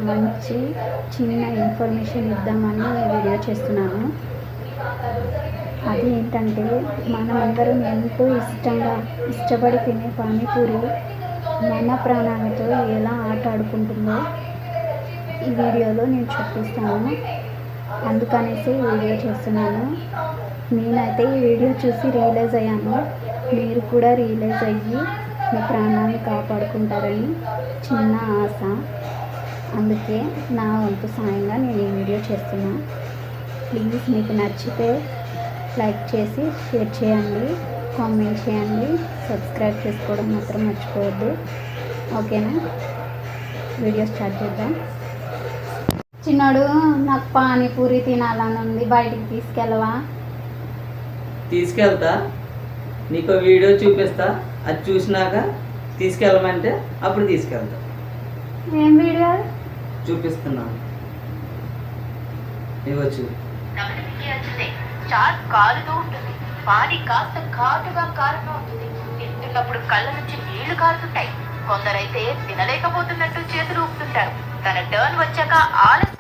మంచి చిన్న ఇన్ఫర్మేషన్ ఇద్దామని వీడియో చేస్తున్నాను. అది ఏంటంటే మనమందరం ఎంతో ఇష్టపడి తినే పానీపూరి మన ప్రాణాలతో ఎలా ఆట ఆడుకుంటుందో ఈ వీడియోలో నేను చూపిస్తాను. అందుకనేసి ఈ వీడియో చేస్తున్నాను. నేనైతే ఈ వీడియో చూసి రియలైజ్ అయ్యాను. మీరు కూడా రియలైజ్ అయ్యి మీ ప్రాణాన్ని కాపాడుకుంటారని చిన్న ఆశ. అందుకే నా వంతు సాయంగా నేను ఈ వీడియో చేస్తున్నాను. ప్లీజ్ మీకు నచ్చితే లైక్ చేసి షేర్ చేయండి, కామెంట్ చేయండి, సబ్స్క్రైబ్ చేసుకోవడం మాత్రం మర్చిపోవద్దు. ఓకేనా? వీడియో స్టార్ట్ చేద్దాం. చిన్నాడు, నాకు పానీపూరి తినాలని ఉంది, బయటికి తీసుకెళ్ళవా? తీసుకెళ్తా, నీకు వీడియో చూపిస్తా. అది చూసినాక తీసుకెళ్ళమంటే అప్పుడు తీసుకెళ్తా. ఏం వీడియో చూపిస్తున్నాను, ఇవ్వచ్చు. చాట్ కాలుతూ ఉంటుంది, పానీ కాస్త ఘాటుగా కారుతూ ఉంటుంది. తింటున్నప్పుడు కళ్ళ నుంచి నీళ్లు కారుతుంటాయి. కొందరైతే తినలేకపోతున్నట్టు చేతులు ఊపుతుంటారు. తన టర్న్ వచ్చాక ఆలస్యం.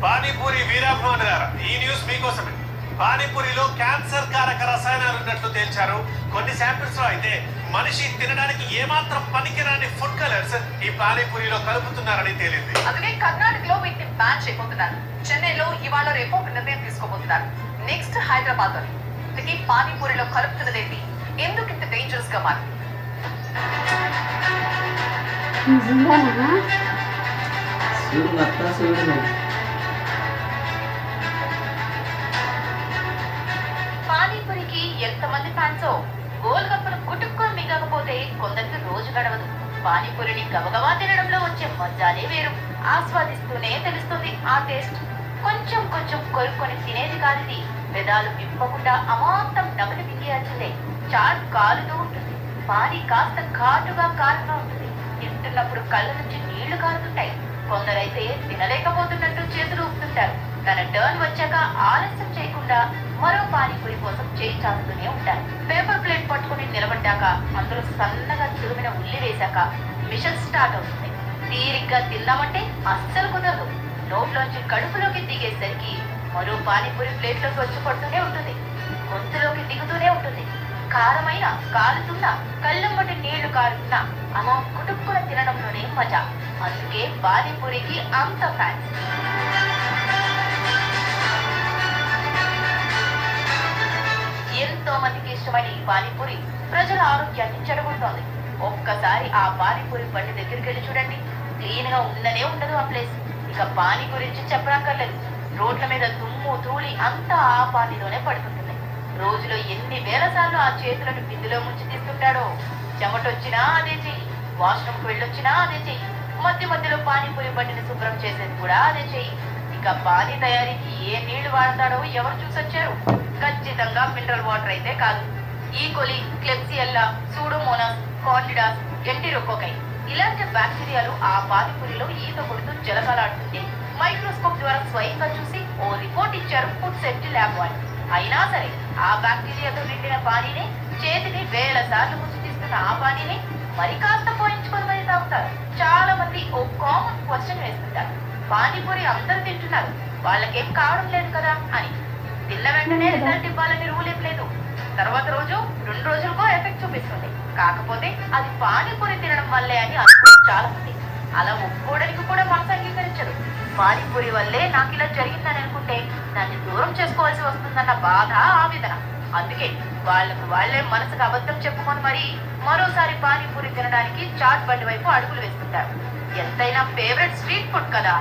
పానీపూరి వీరాభవన్ గారు, ఈ న్యూస్ మీకోసమే. పానీపూరిలో క్యాన్సర్ కారక రసాయనాలు ఉన్నట్లు తేల్చారు. కొన్ని శాంపిల్స్ లో అయితే మనిషి తినడానికి ఏమాత్రం పనికిరాని ఫుడ్ కలర్స్ ఈ పానీపూరిలో కలుపుతున్నారని తేలింది. అందుకే కర్ణాటకలో వీటిని బ్యాన్ చేయబోతున్నారు. చెన్నైలో ఇవాళ రేపు ఒక నిర్ణయం తీసుకోబోతున్నారు. నెక్స్ట్ హైదరాబాద్ లో ఇంతకీ పానీపూరిలో కలుపుతున్నదేంటి, ఎందుకు ఇంత డేంజరస్ గా మారింది? పానీపూరికి ఎంతమంది ఫ్యాన్సో. గోల్ గప్పలు కుటుక్కుని మిగకపోతే కొందరికి రోజు గడవదు. పానీపూరిని గబగబా తినడంలో వచ్చే మజానే వేరు. ఆస్వాదిస్తూనే తెలుస్తుంది ఆ టేస్ట్. కొంచెం కొంచెం కొరుక్కొని తినేది కానిది. పెదాలు విప్పకుండా అమాంతం నమిలి మింగేయాల్సిందే. చాట్ కాలుతూ ఉంటుంది, పానీ కాస్త ఘాటుగా కారుతూ ఉంటుంది. తింటున్నప్పుడు కళ్ళ నుంచి నీళ్లు కారుతుంటాయి. కొందరైతే తినలేకపోతున్నట్టు చేతులు ఊపుతుంటారు. తన టర్న్ వచ్చాక ఆలస్యం చేయకుండా మరో పానీపూరి కోసం చేయి చాస్తూనే ఉంటారు. పేపర్ ప్లేట్ పట్టుకుని నిలబడ్డాక అందులో సన్నగా తురిమిన ఉల్లి వేశాక మిషన్ స్టార్ట్ అవుతుంది. తీరిగ్గా తిందామంటే అస్సలు కుదరదు. నోట్లోంచి కడుపులోకి దిగేసరికి మరో పానీపూరి ప్లేట్లోకి వచ్చి పడుతూనే ఉంటుంది. గొంతులోకి దిగుతూనే ఉంటుంది. కారమైన, కాలుతున్నా, కళ్ళమ్మటి నీళ్లు కారుతున్నా అలా కుటుక్కున తినడంలోనే మజా. అందుకే పానీపూరికి అంత ఫ్యాన్స్. ఎంతో మందికి ఇష్టమైన ఈ పానీపూరి ప్రజల ఆరోగ్యాన్ని చెడగొడుతోంది. ఒక్కసారి ఆ పానీపూరి బండి దగ్గరికి వెళ్ళి చూడండి, క్లీన్ గా ఉండనే ఉండదు ఆ ప్లేస్. ఇక పానీ గురించి చెప్పనక్కర్లేదు. రోడ్ల మీద దుమ్ము ధూళి అంతా ఆ పానీలోనే పడుతుంటుంది. రోజులో ఎన్ని వేల సార్లు ఆ చేతులను బిందులో ముంచి తీస్తుంటాడో. చెమటొచ్చినా అదే చెయ్యి, వాష్రూమ్కి వెళ్ళొచ్చినా అదే చెయ్యి, మధ్య మధ్యలో పానీపూరి బండిని శుభ్రం చేసేది కూడా అదే చెయ్యి. ఇక పానీ తయారీకి ఏ నీళ్లు వాడతాడో ఎవరు చూసొచ్చారు? ఖచ్చితంగా మినరల్ వాటర్ అయితే కాదు. ఈకోలి, క్లెప్సియల్లా, సూడోమోనాస్, కాండిడాస్, ఎంటిరోకోకై ఇలాంటి బ్యాక్టీరియాలు ఆ పానీపూరిలో ఈత కొడుతూ జలకలాడుతుంది. మైక్రోస్కోప్ ద్వారా స్వయంగా చూసి ఓ రిపోర్ట్ ఇచ్చారు ఫుడ్ సేఫ్టీ ల్యాబ్ వాళ్ళు. అయినా సరే ఆ బ్యాక్టీరియాతో నిండిన పానీని, చేతిని వేల సార్లు ముంచి తీసుకున్న ఆ పానీని మరి కాస్త పోయించుకొని మరి తాగుతారు. చాలా మంది ఓ కామన్ క్వశ్చన్ వేస్తుంటారు, పానీపూరి అందరూ తింటున్నారు, వాళ్ళకేం కావడం లేదు కదా అని. తిన్న వెంటనే రిజల్ట్ ఇవ్వాలని రూల్ ఏం లేదు. తర్వాత రోజు 2 రోజులకో ఎఫెక్ట్ చూపిస్తుంది. కాకపోతే అది పానీపూరి తినడం వల్లే అని అనుకుంటారు చాలా మంది. అలా ఒప్పుకోవడానికి కూడా మనసు అంగీకరించదు. పానీపూరి వల్లే నాకు ఇలా జరిగిందని అనుకుంటే దాన్ని దూరం చేసుకోవాల్సి వస్తుందన్న బాధ, ఆవేదన. అందుకే వాళ్ళే మనసుకు అబద్ధం చెప్పుకొని మరి మరోసారి పానీపూరి తినడానికి చాట్ బండి వైపు అడుగులు వేస్తుంటారు. ఎంతైనా ఫేవరెట్ స్ట్రీట్ ఫుడ్ కదా,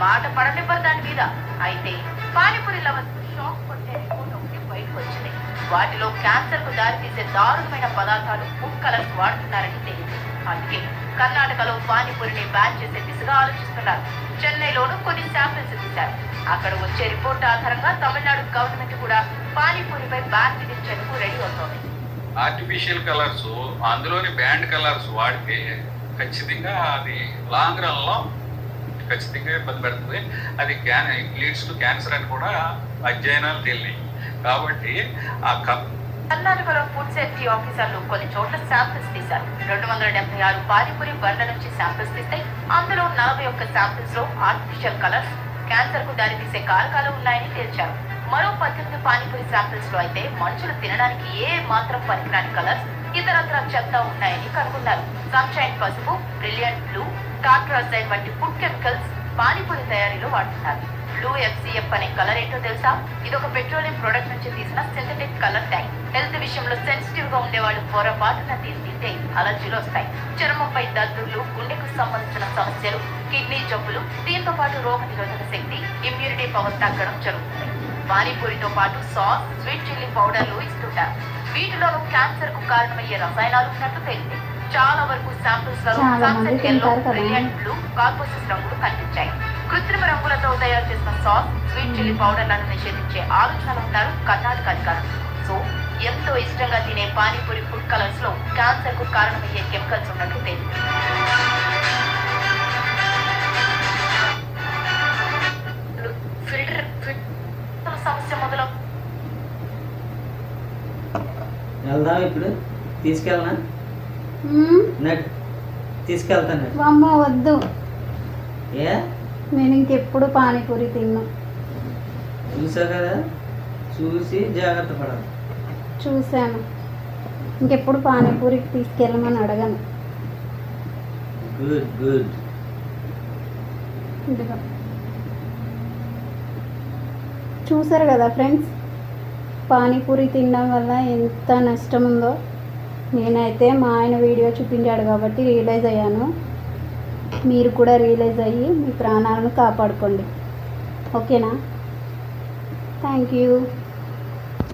మాట పడనివ్వరు దాని మీద. అయితే పానీపూరి లవర్స్ షాక్ కొట్టే రిపోర్ట్ ఒకటి బయటకు వచ్చింది. వాటిలో క్యాన్సర్ కు దారితీసే దారుణమైన పదార్థాలు, ఫుడ్ కలర్స్ వాడుతున్నారని తేలింది. అందుకే కర్ణాటకలో పానీపూరిని బ్యాన్ చేసే దిశగా ఆలోచిస్తున్నారు. చెన్నైలోనూ కొన్ని శాంపిల్స్ తీశారు. అక్కడ వచ్చే రిపోర్ట్ ఆధారంగా తమిళనాడు గవర్నమెంట్ కూడా పానీపూరిపై బ్యాన్ విధించేందుకు రెడీ అవుతోంది. ఆర్టిఫిషియల్ కలర్స్, అందులోని బ్యాండ్ కలర్స్ వాడితే ఖచ్చితంగా అది లాంగ్ రన్ లో ఖచ్చితంగా ఇబ్బంది పెడుతుంది. అది లీడ్స్ టు క్యాన్సర్ అని కూడా అధ్యయనాలు తేలినాయి. కాబట్టి కర్ణాటకలో ఫుడ్ సేఫ్టీ ఆఫీసర్లు కొన్ని చోట్ల శాంపిల్స్ తీశారు. 276 పానీపూరి బండ్ల నుంచి శాంపిల్స్ తీస్తే అందులో 41 శాంపిల్స్ లో ఆర్టిఫిషియల్ కలర్స్, క్యాన్సర్ కు దారితీసే కారకాలు ఉన్నాయని తేల్చారు. మరో 18 పానీపూరి శాంపిల్స్ లో అయితే మనుషులు తినడానికి ఏ మాత్రం పనికిరాని కలర్స్, ఇతరత్ర చెత్త ఉన్నాయని కనుగొన్నారు. సన్షైన్ పసుపు, బ్రిలియంట్ బ్లూ, టార్ట్రాజైడ్ వంటి ఫుడ్ కెమికల్స్ పానీపూరి తయారీలో వాడుతున్నారు. బ్లూ FCF అనే కలర్ ఏంటో తెలుసా? ఇదొక పెట్రోలియం ప్రొడక్ట్ నుంచి తీసిన సింథటిక్ కలర్ డై. హెల్త్ విషయంలో సెన్సిటివ్ గా ఉండేవాళ్ళు పొరపాటున దీన్ని తింటే అలర్జీలు వస్తాయి. చర్మంపై దద్దుర్లు, గుండెకు సంబంధించిన సమస్యలు, కిడ్నీ జబ్బులు, దీంతో పాటు రోగ నిరోధక శక్తి, ఇమ్యూనిటీ పవర్ తగ్గడం జరుగుతుంది. పానీపూరితో పాటు సాస్, స్వీట్ చిల్లీ పౌడర్లు ఇస్తుంటారు. వీటిలోనూ క్యాన్సర్ కు కారణమయ్యే రసాయనాలు ఉన్నట్టు తేలింది. చాలా వరకు శాంపిల్స్ లలో చాలా మంది సన్సెట్ ఎల్లో, తింటారు కదా. బ్రిలియంట్ బ్లూ, కార్పోసిస్ రంగులు కనిపించాయి. కృత్రిమ రంగులతో తయారు చేసిన సాస్, స్వీట్ చిల్లీ పౌడర్లను నిషేధించే ఆలోచనలు ఉన్నారు కర్ణాటక అధికారులు. సో ఎంతో ఇష్టంగా తినే పానీపూరి ఫుడ్ కలర్స్ లో క్యాన్సర్ కు కారణమయ్యే కెమికల్స్ ఉన్నట్టు తేలింది. ఫిల్టర్ సమస్య మొదలు వెళ్దాం ఇప్పుడు, తీసుకెళ్ళనా? నట్ తీసుకెళ్తాను. అమ్మ వద్దు, ఏ నేను ఇంకెప్పుడు పానీపూరి తిన్నా. చూసావు కదా, చూసి జాగ్రత్త పడాలి. చూశాను, ఇంకెప్పుడు పానీపూరికి తీసుకెళ్ళమని అడగను. Good good. ఇదిగో చూసారు కదా ఫ్రెండ్స్, పానీపూరి తినడం వల్ల ఎంత నష్టం ఉందో. నేనైతే మా ఆయన వీడియో చూపించాడు కాబట్టి రియలైజ్ అయ్యాను. మీరు కూడా రియలైజ్ అయ్యి మీ ప్రాణాలను కాపాడుకోండి. ఓకేనా? Thank you.